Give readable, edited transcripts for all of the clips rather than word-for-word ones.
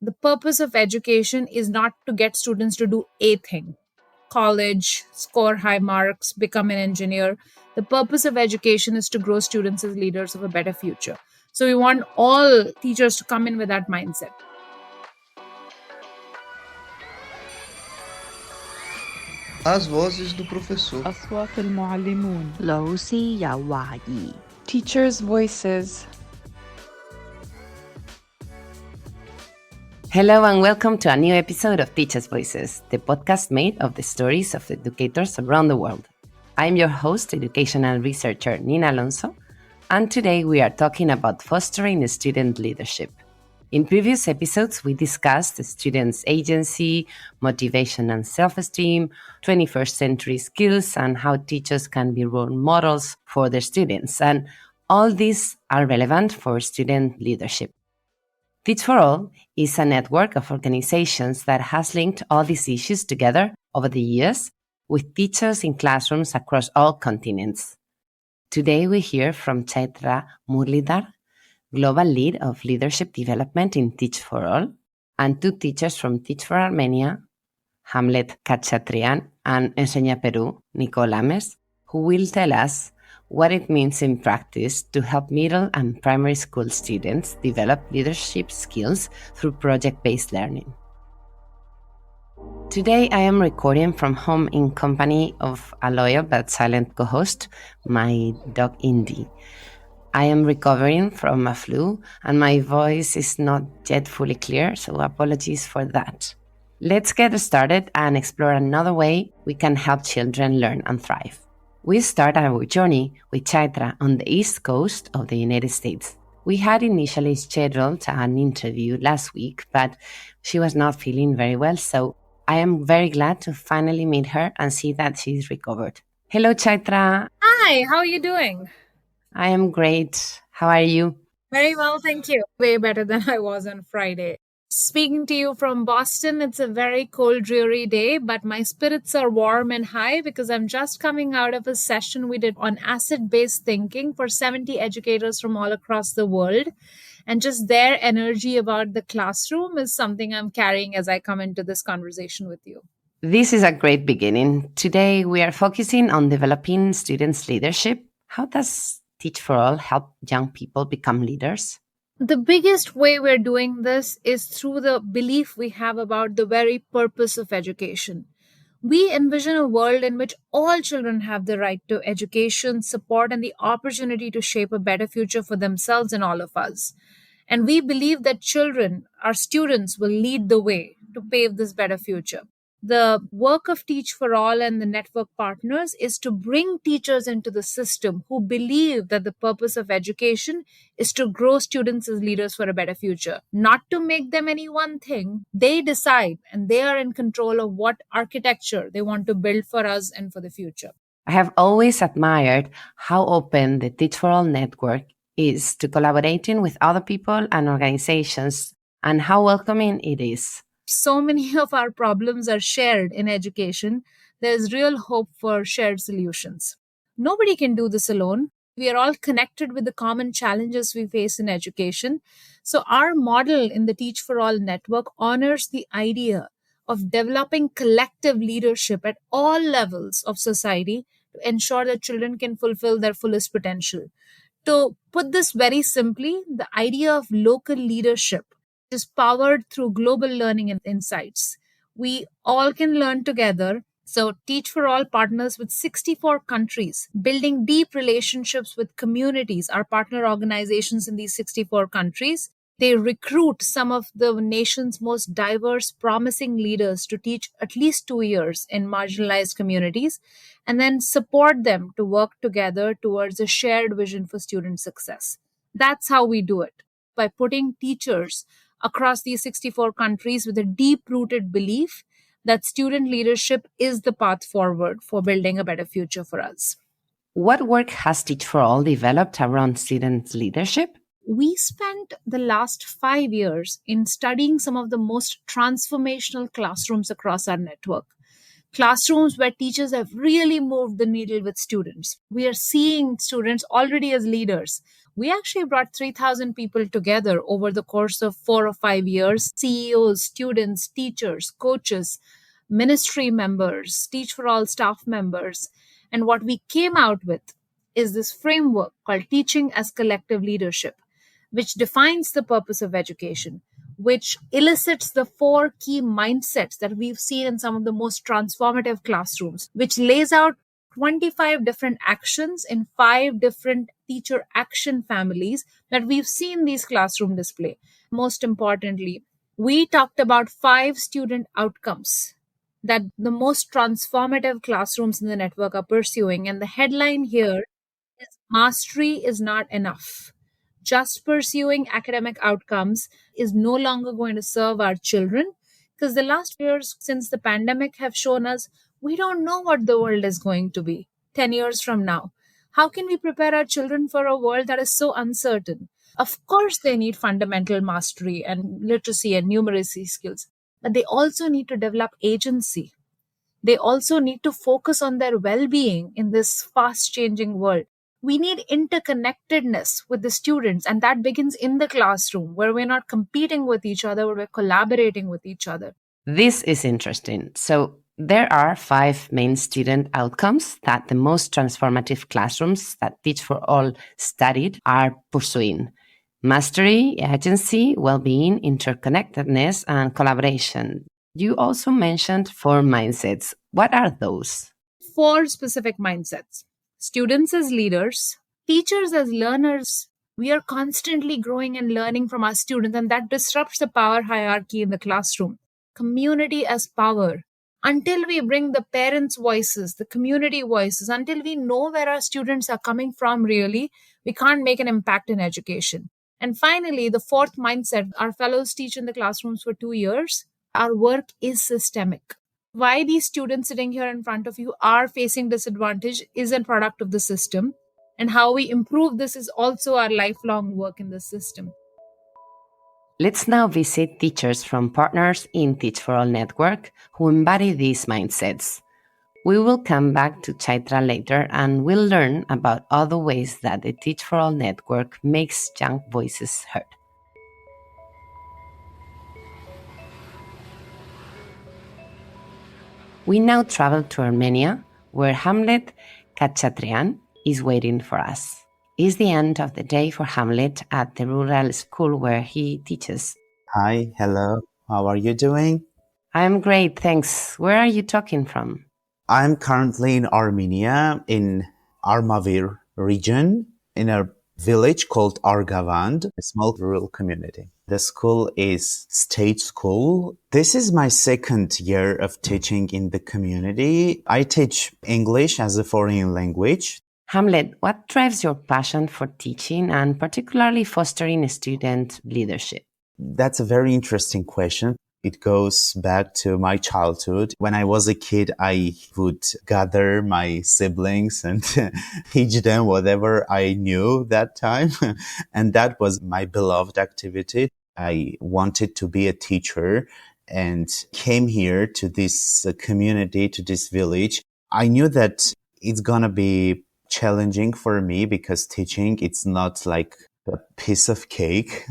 The purpose of education is not to get students to do a thing, college, score high marks, become an engineer. The purpose of education is to grow students as leaders of a better future. So we want all teachers to come in with that mindset. As vozes do professor. أصوات المعلمون. 老師有話兒 Teachers' voices. Hello and welcome to a new episode of Teachers' Voices, the podcast made of the stories of educators around the world. I'm your host, educational researcher Nina Alonso, and today we are talking about fostering student leadership. In previous episodes, we discussed students' agency, motivation and self-esteem, 21st century skills, and how teachers can be role models for their students. And all these are relevant for student leadership. Teach for All is a network of organizations that has linked all these issues together over the years with teachers in classrooms across all continents. Today we hear from Chaitra Murlidhar, Global Lead of Leadership Development in Teach for All, and two teachers from Teach for Armenia, Hamlet Khachatryan and Enseña Peru, Nicole Ames, who will tell us what it means in practice to help middle and primary school students develop leadership skills through project-based learning. Today, I am recording from home in company of a loyal but silent co-host, my dog Indy. I am recovering from a flu and my voice is not yet fully clear, so apologies for that. Let's get started and explore another way we can help children learn and thrive. We start our journey with Chaitra on the East Coast of the United States. We had initially scheduled an interview last week, but she was not feeling very well, so I am very glad to finally meet her and see that she's recovered. Hello, Chaitra. Hi, how are you doing? I am great. How are you? Very well, thank you. Way better than I was on Friday. Speaking to you from Boston, it's a very cold, dreary day, but my spirits are warm and high because I'm just coming out of a session we did on asset-based thinking for 70 educators from all across the world. And just their energy about the classroom is something I'm carrying as I come into this conversation with you. This is a great beginning. Today, we are focusing on developing students' leadership. How does Teach for All help young people become leaders? The biggest way we're doing this is through the belief we have about the very purpose of education. We envision a world in which all children have the right to education, support, and the opportunity to shape a better future for themselves and all of us. And we believe that children, our students, will lead the way to pave this better future. The work of Teach for All and the network partners is to bring teachers into the system who believe that the purpose of education is to grow students as leaders for a better future, not to make them any one thing. They decide and they are in control of what architecture they want to build for us and for the future. I have always admired how open the Teach for All network is to collaborating with other people and organizations and how welcoming it is. So many of our problems are shared in education. There's real hope for shared solutions. Nobody can do this alone. We are all connected with the common challenges we face in education. So our model in the Teach for All network honors the idea of developing collective leadership at all levels of society to ensure that children can fulfill their fullest potential. To put this very simply, the idea of local leadership is powered through global learning and insights. We all can learn together. So Teach for All partners with 64 countries, building deep relationships with communities, our partner organizations in these 64 countries. They recruit some of the nation's most diverse, promising leaders to teach at least 2 years in marginalized communities, and then support them to work together towards a shared vision for student success. That's how we do it, by putting teachers across these 64 countries with a deep-rooted belief that student leadership is the path forward for building a better future for us. What work has Teach for All developed around student leadership? We spent the last 5 years in studying some of the most transformational classrooms across our network. Classrooms where teachers have really moved the needle with students. We are seeing students already as leaders. We actually brought 3,000 people together over the course of 4 or 5 years: CEOs, students, teachers, coaches, ministry members, Teach for All staff members. And what we came out with is this framework called Teaching as Collective Leadership, which defines the purpose of education, which elicits the four key mindsets that we've seen in some of the most transformative classrooms, which lays out 25 different actions in 5 different teacher action families that we've seen these classroom display. Most importantly, we talked about 5 student outcomes that the most transformative classrooms in the network are pursuing. And the headline here is: mastery is not enough. Just pursuing academic outcomes is no longer going to serve our children, because the last years since the pandemic have shown us we don't know what the world is going to be 10 years from now. How can we prepare our children for a world that is so uncertain? Of course, they need fundamental mastery and literacy and numeracy skills, but they also need to develop agency. They also need to focus on their well being in this fast changing world. We need interconnectedness with the students, and that begins in the classroom, where we're not competing with each other, where we're collaborating with each other. This is interesting. So, there are 5 main student outcomes that the most transformative classrooms that Teach for All studied are pursuing: mastery, agency, well being, interconnectedness, and collaboration. You also mentioned 4 mindsets. What are those? 4 specific mindsets: students as leaders, teachers as learners. We are constantly growing and learning from our students, and that disrupts the power hierarchy in the classroom. Community as power. Until we bring the parents' voices, the community voices, until we know where our students are coming from really, we can't make an impact in education. And finally, the 4th mindset: our fellows teach in the classrooms for 2 years. Our work is systemic. Why these students sitting here in front of you are facing disadvantage is a product of the system. And how we improve this is also our lifelong work in the system. Let's now visit teachers from partners in Teach for All network who embody these mindsets. We will come back to Chaitra later, and we'll learn about other ways that the Teach for All network makes young voices heard. We now travel to Armenia, where Hamlet Khachatryan is waiting for us. It's the end of the day for Hamlet at the rural school where he teaches. Hi, hello. How are you doing? I'm great, thanks. Where are you talking from? I'm currently in Armenia, in Armavir region, in a village called Argavand, a small rural community. The school is state school. This is my 2nd year of teaching in the community. I teach English as a foreign language. Hamlet, what drives your passion for teaching and particularly fostering student leadership? That's a very interesting question. It goes back to my childhood. When I was a kid, I would gather my siblings and teach them whatever I knew that time. And that was my beloved activity. I wanted to be a teacher and came here to this community, to this village. I knew that it's gonna be challenging for me because teaching, it's not like a piece of cake.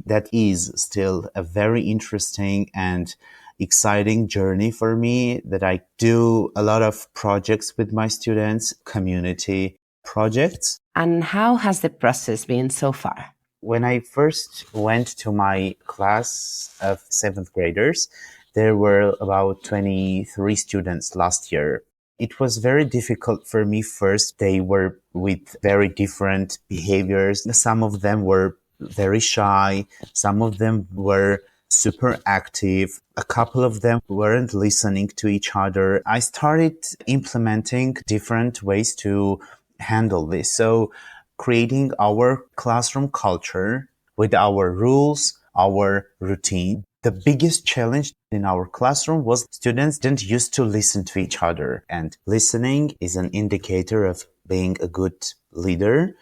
That is still a very interesting and exciting journey for me, that I do a lot of projects with my students, community projects. And how has the process been so far? When I first went to my class of 7th graders, there were about 23 students last year. It was very difficult for me first. They were with very different behaviors. Some of them were very shy. Some of them were super active. A couple of them weren't listening to each other. I started implementing different ways to handle this. So creating our classroom culture with our rules, our routine. The biggest challenge in our classroom was students didn't used to listen to each other. And listening is an indicator of being a good leader.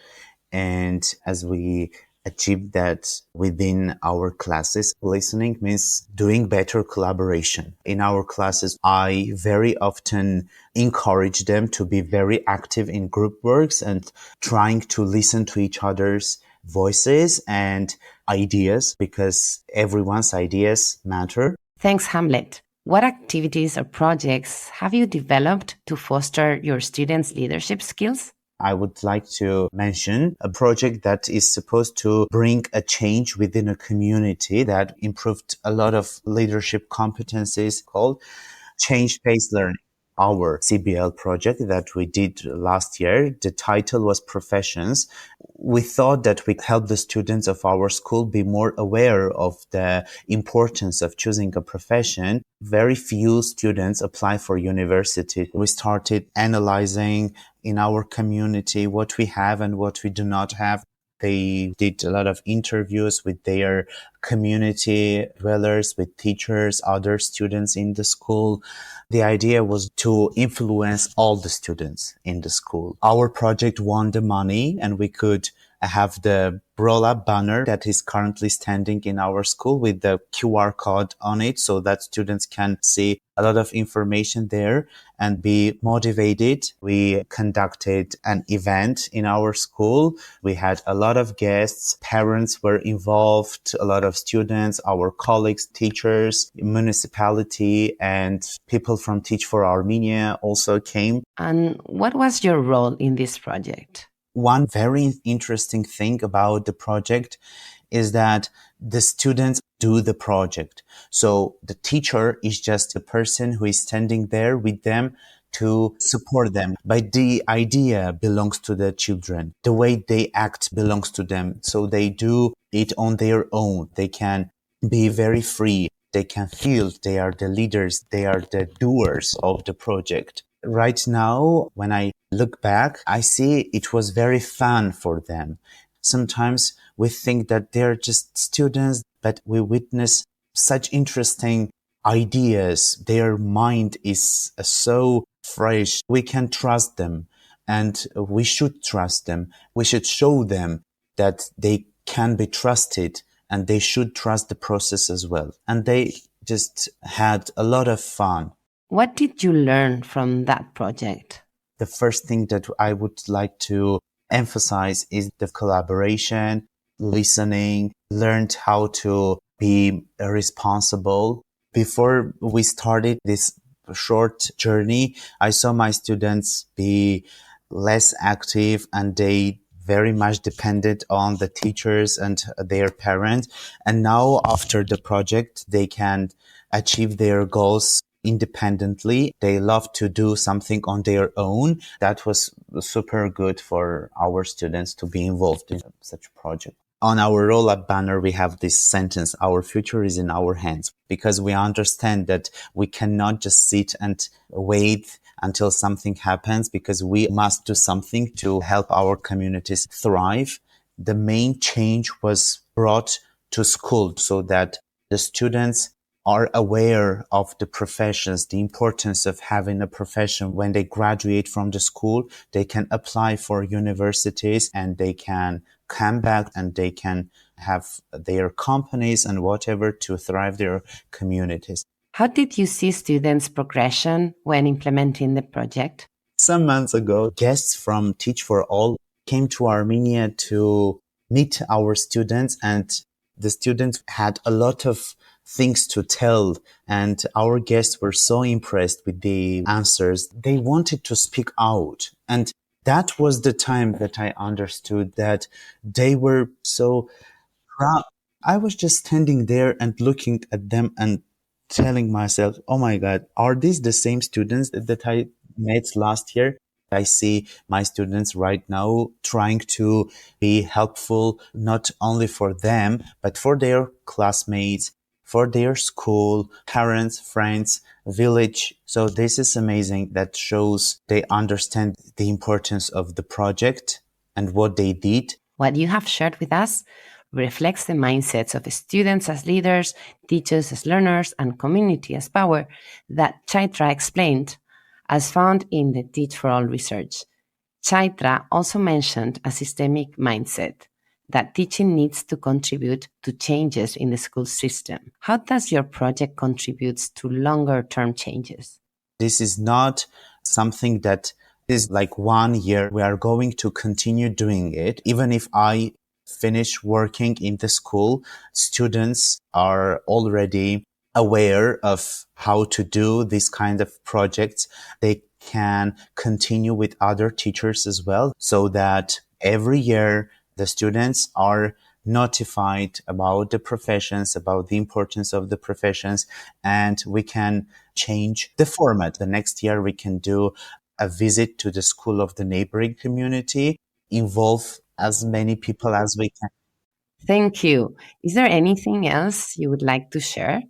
And as we achieved that within our classes. Listening means doing better collaboration. In our classes, I very often encourage them to be very active in group works and trying to listen to each other's voices and ideas, because everyone's ideas matter. Thanks, Hamlet. What activities or projects have you developed to foster your students' leadership skills? I would like to mention a project that is supposed to bring a change within a community that improved a lot of leadership competencies, called Change-Based Learning. Our CBL project that we did last year, the title was Professions. We thought that we help the students of our school be more aware of the importance of choosing a profession. Very few students apply for university. We started analyzing in our community what we have and what we do not have. They did a lot of interviews with their community dwellers, with teachers, other students in the school. The idea was to influence all the students in the school. Our project won the money, and we could have the roll-up banner that is currently standing in our school with the QR code on it, so that students can see a lot of information there and be motivated. We conducted an event in our school. We had a lot of guests. Parents were involved, a lot of students, our colleagues, teachers, municipality, and people from Teach for Armenia also came. And what was your role in this project? One very interesting thing about the project is that the students do the project. So the teacher is just a person who is standing there with them to support them. But the idea belongs to the children. The way they act belongs to them. So they do it on their own. They can be very free. They can feel they are the leaders. They are the doers of the project. Right now, when I look back, I see it was very fun for them. Sometimes we think that they're just students, but we witness such interesting ideas. Their mind is so fresh. We can trust them, and we should trust them. We should show them that they can be trusted, and they should trust the process as well. And they just had a lot of fun. What did you learn from that project? The first thing that I would like to emphasize is the collaboration, listening, learned how to be responsible. Before we started this short journey, I saw my students be less active, and they very much depended on the teachers and their parents. And now after the project, they can achieve their goals independently. They love to do something on their own. That was super good for our students to be involved in such a project. On our roll-up banner, we have this sentence, "Our future is in our hands," because we understand that we cannot just sit and wait until something happens, because we must do something to help our communities thrive. The main change was brought to school so that the students are aware of the professions, the importance of having a profession. When they graduate from the school, they can apply for universities, and they can come back, and they can have their companies and whatever to thrive their communities. How did you see students' progression when implementing the project? Some months ago, guests from Teach for All came to Armenia to meet our students, and the students had a lot of things to tell, and our guests were so impressed with the answers. They wanted to speak out, and that was the time that I understood that they were so proud. I was just standing there and looking at them and telling myself, oh my God, are these the same students that I met last year? I see my students right now trying to be helpful, not only for them, but for their classmates, for their school, parents, friends, village. So this is amazing. That shows they understand the importance of the project and what they did. What you have shared with us reflects the mindsets of students as leaders, teachers as learners, and community as power that Chaitra explained, as found in the Teach for All research. Chaitra also mentioned a systemic mindset, that teaching needs to contribute to changes in the school system. How does your project contribute to longer term changes? This is not something that is like 1 year. We are going to continue doing it. Even if I finish working in the school, students are already aware of how to do this kind of projects. They can continue with other teachers as well, so that every year the students are notified about the professions, about the importance of the professions, and we can change the format. The next year we can do a visit to the school of the neighboring community, involve as many people as we can. Thank you. Is there anything else you would like to share?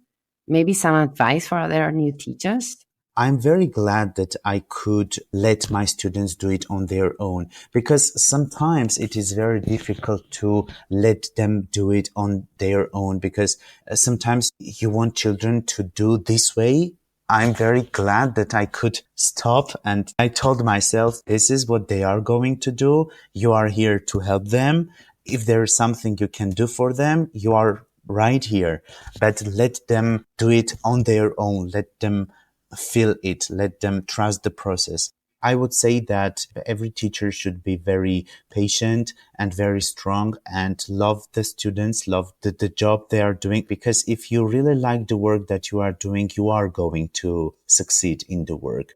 Maybe some advice for other new teachers? I'm very glad that I could let my students do it on their own, because sometimes it is very difficult to let them do it on their own, because sometimes you want children to do this way. I'm very glad that I could stop and I told myself, this is what they are going to do. You are here to help them. If there is something you can do for them, you are right here, but let them do it on their own. Let them feel it. Let them trust the process. I would say that every teacher should be very patient and very strong and love the students, love the job they are doing, because if you really like the work that you are doing, you are going to succeed in the work.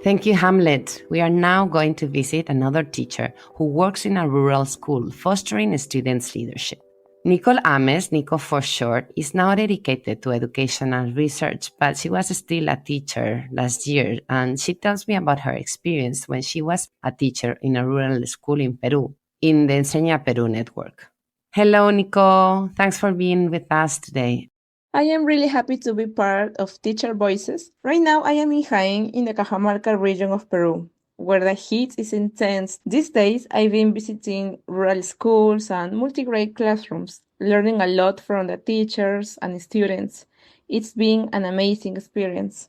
Thank you, Hamlet. We are now going to visit another teacher who works in a rural school, fostering students' leadership. Nicole Ames, Nico for short, is now dedicated to educational research, but she was still a teacher last year, and she tells me about her experience when she was a teacher in a rural school in Peru, in the Enseña Peru network. Hello, Nico. Thanks for being with us today. I am really happy to be part of Teacher Voices. Right now, I am in Jaén in the Cajamarca region of Peru, where the heat is intense. These days, I've been visiting rural schools and multi-grade classrooms, learning a lot from the teachers and students. It's been an amazing experience.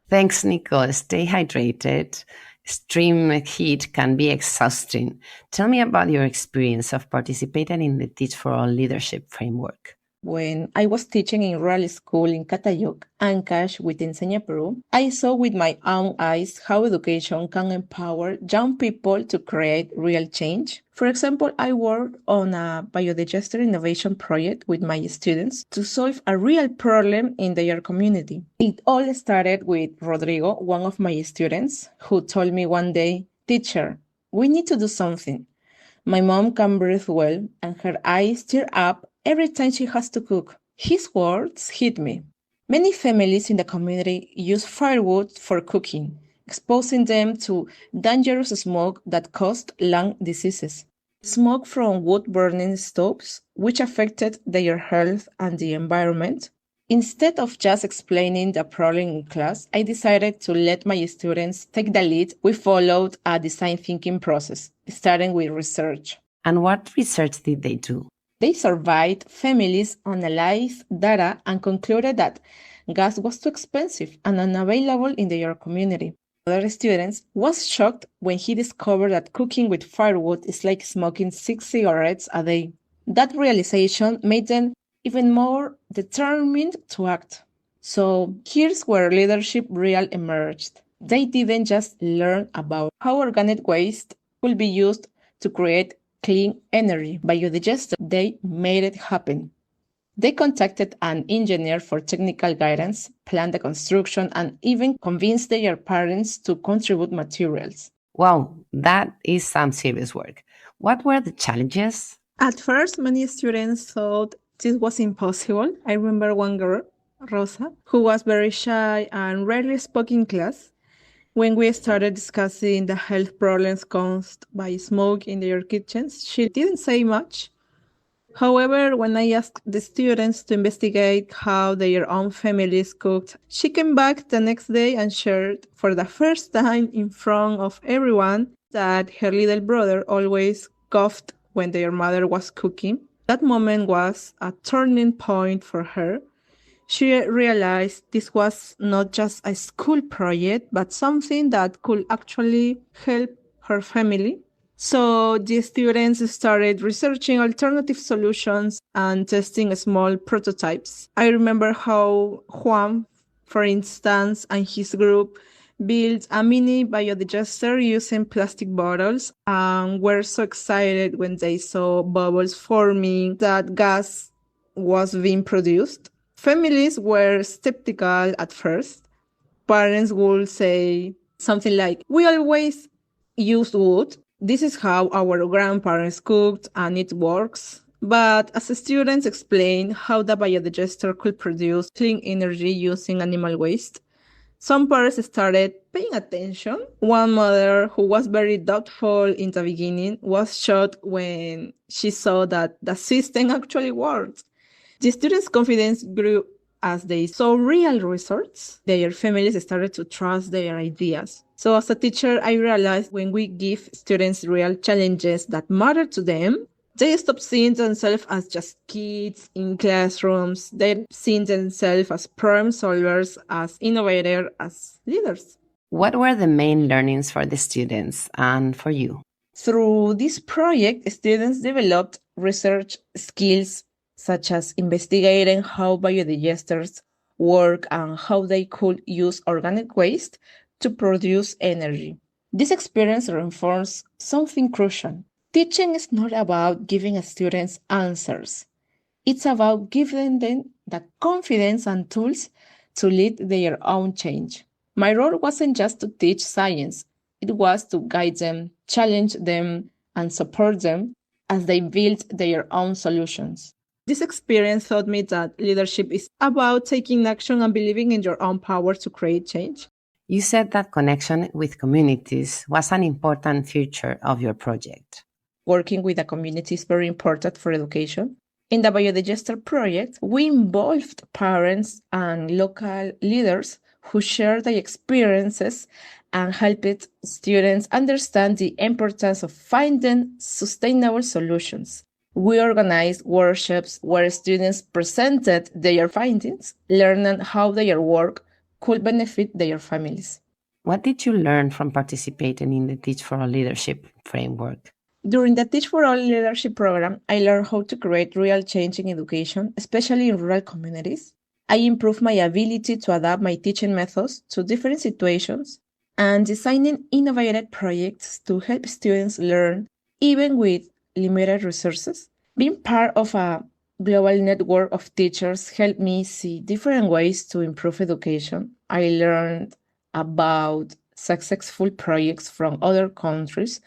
Thanks, Nico. Stay hydrated. Extreme heat can be exhausting. Tell me about your experience of participating in the Teach for All leadership framework. When I was teaching in rural school in Catayuc, Ancash with Enseña Peru, I saw with my own eyes how education can empower young people to create real change. For example, I worked on a biodigester innovation project with my students to solve a real problem in their community. It all started with Rodrigo, one of my students, who told me one day, "Teacher, we need to do something. My mom can breathe well, and her eyes tear up every time she has to cook." His words hit me. Many families in the community use firewood for cooking, exposing them to dangerous smoke that caused lung diseases. Smoke from wood-burning stoves, which affected their health and the environment. Instead of just explaining the problem in class, I decided to let my students take the lead. We followed a design thinking process, starting with research. And what research did they do? They surveyed families, analyzed data, and concluded that gas was too expensive and unavailable in their community. Other students was shocked when he discovered that cooking with firewood is like smoking 6 cigarettes a day. That realization made them even more determined to act. So here's where leadership really emerged. They didn't just learn about how organic waste could be used to create clean energy biodigester. They made it happen. They contacted an engineer for technical guidance, planned the construction, and even convinced their parents to contribute materials. Wow, that is some serious work. What were the challenges? At first, many students thought this was impossible. I remember one girl, Rosa, who was very shy and rarely spoke in class. When we started discussing the health problems caused by smoke in their kitchens, she didn't say much. However, when I asked the students to investigate how their own families cooked, she came back the next day and shared for the first time in front of everyone that her little brother always coughed when their mother was cooking. That moment was a turning point for her. She realized this was not just a school project, but something that could actually help her family. So the students started researching alternative solutions and testing small prototypes. I remember how Juan, for instance, and his group built a mini biodigester using plastic bottles and were so excited when they saw bubbles forming that gas was being produced. Families were skeptical at first. Parents would say something like, "We always used wood. This is how our grandparents cooked and it works." But as the students explained how the biodigester could produce clean energy using animal waste, some parents started paying attention. One mother, who was very doubtful in the beginning, was shocked when she saw that the system actually worked. The students' confidence grew as they saw real results. Their families started to trust their ideas. So as a teacher, I realized when we give students real challenges that matter to them, they stop seeing themselves as just kids in classrooms. They see themselves as problem solvers, as innovators, as leaders. What were the main learnings for the students and for you? Through this project, students developed research skills such as investigating how biodigesters work and how they could use organic waste to produce energy. This experience reinforced something crucial. Teaching is not about giving students answers. It's about giving them the confidence and tools to lead their own change. My role wasn't just to teach science, it was to guide them, challenge them, and support them as they build their own solutions. This experience taught me that leadership is about taking action and believing in your own power to create change. You said that connection with communities was an important feature of your project. Working with a community is very important for education. In the Biodigester project, we involved parents and local leaders who shared their experiences and helped students understand the importance of finding sustainable solutions. We organized workshops where students presented their findings, learning how their work could benefit their families. What did you learn from participating in the Teach for All leadership framework? During the Teach for All leadership program, I learned how to create real change in education, especially in rural communities. I improved my ability to adapt my teaching methods to different situations and designing innovative projects to help students learn, even with limited resources. Being part of a global network of teachers helped me see different ways to improve education. I learned about successful projects from other countries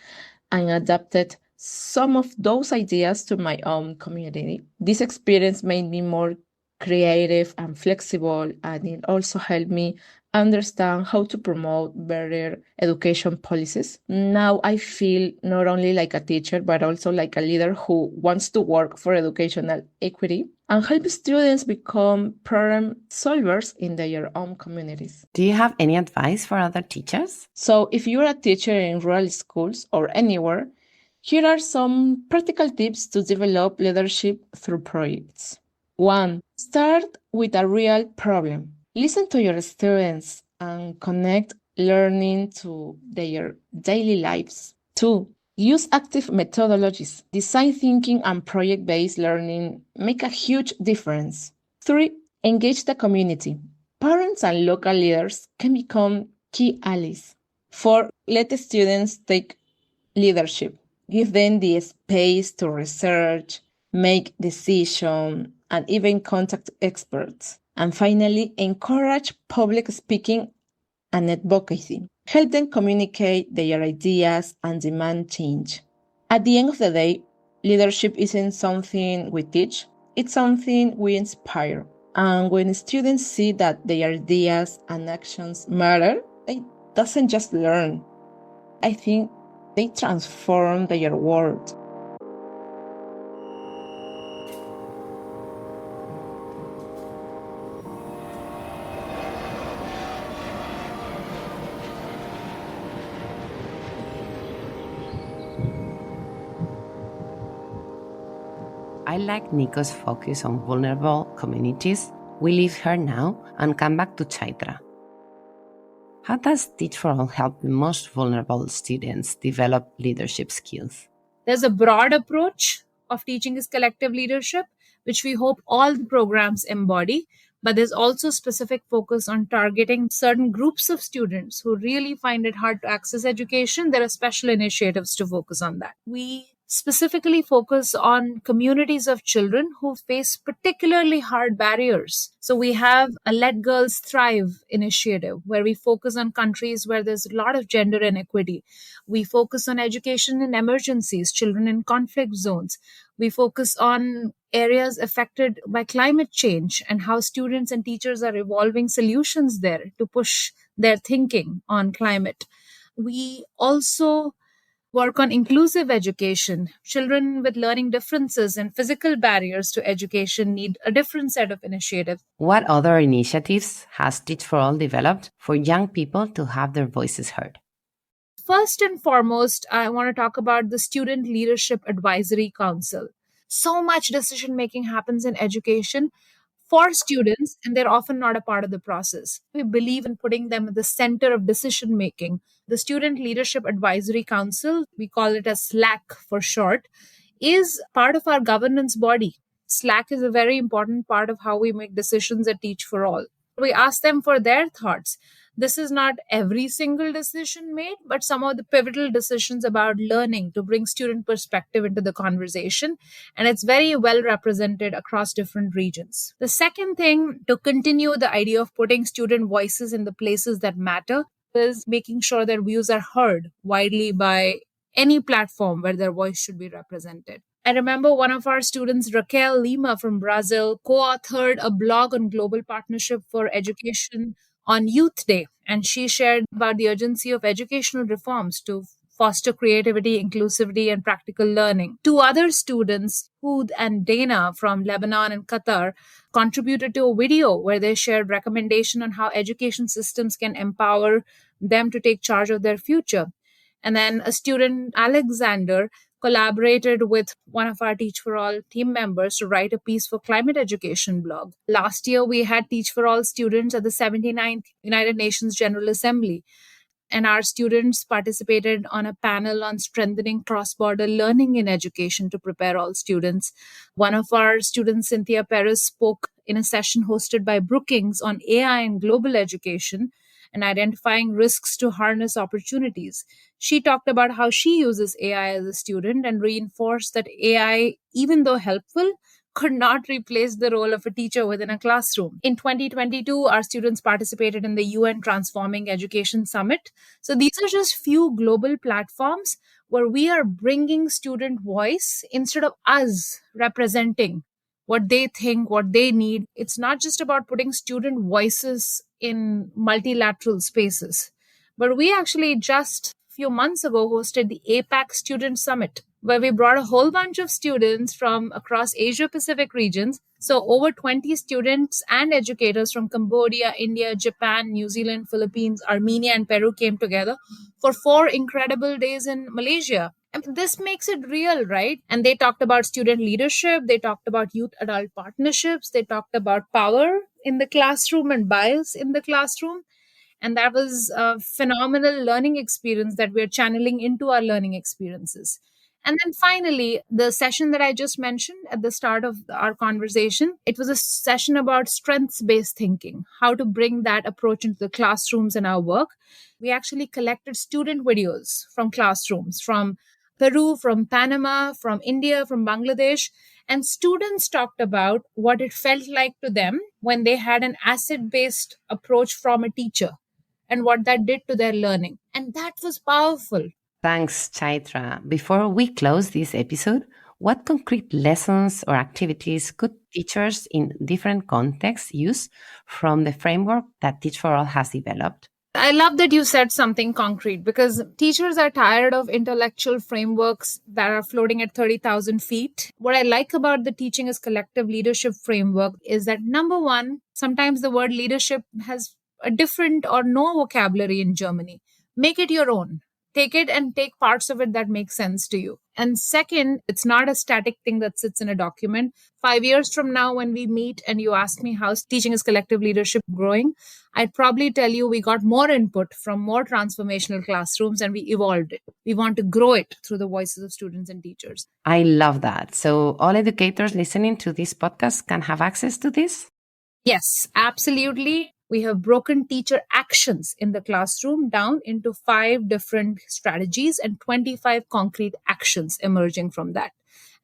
and adapted some of those ideas to my own community. This experience made me more creative and flexible, and it also helped me understand how to promote better education policies. Now I feel not only like a teacher, but also like a leader who wants to work for educational equity and help students become problem solvers in their own communities. Do you have any advice for other teachers? So if you're a teacher in rural schools or anywhere, here are some practical tips to develop leadership through projects. 1. Start with a real problem. Listen to your students and connect learning to their daily lives. 2. Use active methodologies. Design thinking and project-based learning make a huge difference. 3. Engage the community. Parents and local leaders can become key allies. 4. Let the students take leadership. Give them the space to research, make decisions, and even contact experts. And finally, encourage public speaking and advocacy. Help them communicate their ideas and demand change. At the end of the day, leadership isn't something we teach, it's something we inspire. And when students see that their ideas and actions matter, they doesn't just learn. I think they transform their world. I like Nico's focus on vulnerable communities We leave her now and come back to Chaitra. How does Teach for All help the most vulnerable students develop leadership skills? There's a broad approach of teaching is collective leadership, which we hope all the programs embody. But there's also specific focus on targeting certain groups of students who really find it hard to access education. There are special initiatives to focus on that. We specifically focus on communities of children who face particularly hard barriers. So we have a Let Girls Thrive initiative where we focus on countries where there's a lot of gender inequity. We focus on education in emergencies, children in conflict zones. We focus on areas affected by climate change and how students and teachers are evolving solutions there to push their thinking on climate. We also work on inclusive education. Children with learning differences and physical barriers to education need a different set of initiatives. What other initiatives has Teach for All developed for young people to have their voices heard? First and foremost, I want to talk about the Student Leadership Advisory Council. So much decision making happens in education for students, and they're often not a part of the process. We believe in putting them at the center of decision making. The Student Leadership Advisory Council, we call it as SLAC for short, is part of our governance body. SLAC is a very important part of how we make decisions at Teach for All. We ask them for their thoughts. This is not every single decision made, but some of the pivotal decisions about learning to bring student perspective into the conversation. And it's very well represented across different regions. The second thing, to continue the idea of putting student voices in the places that matter, is making sure their views are heard widely by any platform where their voice should be represented. I remember one of our students, Raquel Lima from Brazil, co-authored a blog on global partnership for education on Youth Day, and she shared about the urgency of educational reforms to foster creativity, inclusivity, and practical learning. Two other students, Hood and Dana from Lebanon and Qatar, contributed to a video where they shared recommendation on how education systems can empower them to take charge of their future. And then a student, Alexander, collaborated with one of our Teach for All team members to write a piece for climate education blog. Last year, we had Teach for All students at the 79th United Nations General Assembly. And our students participated on a panel on strengthening cross-border learning in education to prepare all students. One of our students, Cynthia Perez, spoke in a session hosted by Brookings on AI and global education and identifying risks to harness opportunities. She talked about how she uses AI as a student and reinforced that AI, even though helpful, could not replace the role of a teacher within a classroom. In 2022, our students participated in the UN Transforming Education Summit. So these are just few global platforms where we are bringing student voice instead of us representing what they think, what they need. It's not just about putting student voices in multilateral spaces, but we actually just a few months ago hosted the APAC Student Summit, where we brought a whole bunch of students from across Asia Pacific regions. So over 20 students and educators from Cambodia, India, Japan, New Zealand, Philippines, Armenia, and Peru came together for 4 incredible days in Malaysia. And this makes it real, right? And they talked about student leadership. They talked about youth-adult partnerships. They talked about power in the classroom and bias in the classroom. And that was a phenomenal learning experience that we're channeling into our learning experiences. And then finally, the session that I just mentioned at the start of our conversation, it was a session about strengths-based thinking, how to bring that approach into the classrooms in our work. We actually collected student videos from classrooms, from Peru, from Panama, from India, from Bangladesh, and students talked about what it felt like to them when they had an asset-based approach from a teacher and what that did to their learning. And that was powerful. Thanks, Chaitra. Before we close this episode, what concrete lessons or activities could teachers in different contexts use from the framework that Teach for All has developed? I love that you said something concrete, because teachers are tired of intellectual frameworks that are floating at 30,000 feet. What I like about the Teaching as Collective Leadership framework is that, number one, sometimes the word leadership has a different or no vocabulary in Germany. Make it your own. Take it and take parts of it that make sense to you. And second, it's not a static thing that sits in a document. 5 years from now, when we meet and you ask me how's teaching is collective leadership growing, I'd probably tell you we got more input from more transformational classrooms and we evolved it. We want to grow it through the voices of students and teachers. I love that. So all educators listening to this podcast can have access to this? Yes, absolutely. We have broken teacher actions in the classroom down into 5 different strategies and 25 concrete actions emerging from that.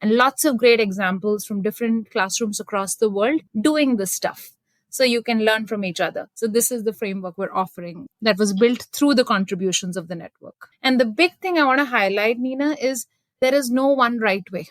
And lots of great examples from different classrooms across the world doing this stuff. So you can learn from each other. So this is the framework we're offering that was built through the contributions of the network. And the big thing I want to highlight, Nina, is there is no one right way.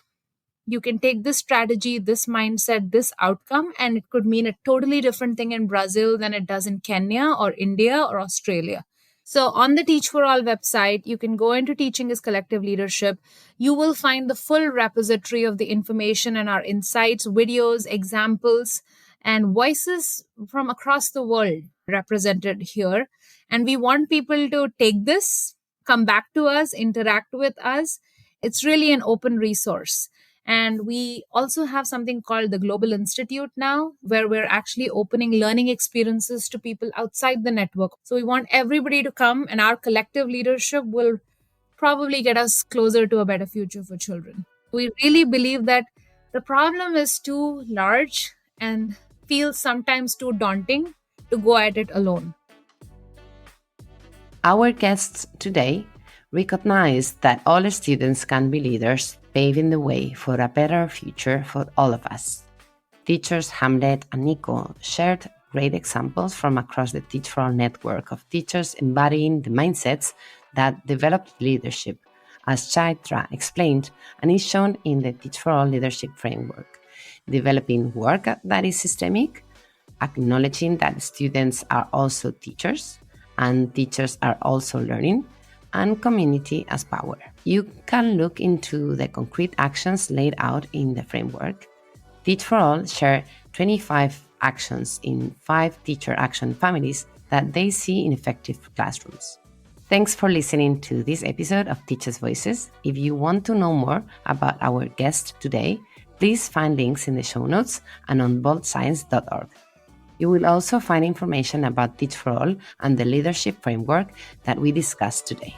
You can take this strategy, this mindset, this outcome, and it could mean a totally different thing in Brazil than it does in Kenya or India or Australia. So on the Teach for All website, you can go into Teaching is Collective Leadership. You will find the full repository of the information and our insights, videos, examples, and voices from across the world represented here. And we want people to take this, come back to us, interact with us. It's really an open resource. And we also have something called the Global Institute now, where we're actually opening learning experiences to people outside the network. So we want everybody to come, and our collective leadership will probably get us closer to a better future for children. We really believe that the problem is too large and feels sometimes too daunting to go at it alone. Our guests today recognize that all students can be leaders, paving the way for a better future for all of us. Teachers Hamlet and Nicole shared great examples from across the Teach for All network of teachers embodying the mindsets that developed leadership, as Chaitra explained and is shown in the Teach for All leadership framework. Developing work that is systemic, acknowledging that students are also teachers and teachers are also learning, and community as power. You can look into the concrete actions laid out in the framework. Teach for All share 25 actions in 5 teacher action families that they see in effective classrooms. Thanks for listening to this episode of Teachers' Voices. If you want to know more about our guest today, please find links in the show notes and on boldScience.org. You will also find information about Teach for All and the leadership framework that we discussed today.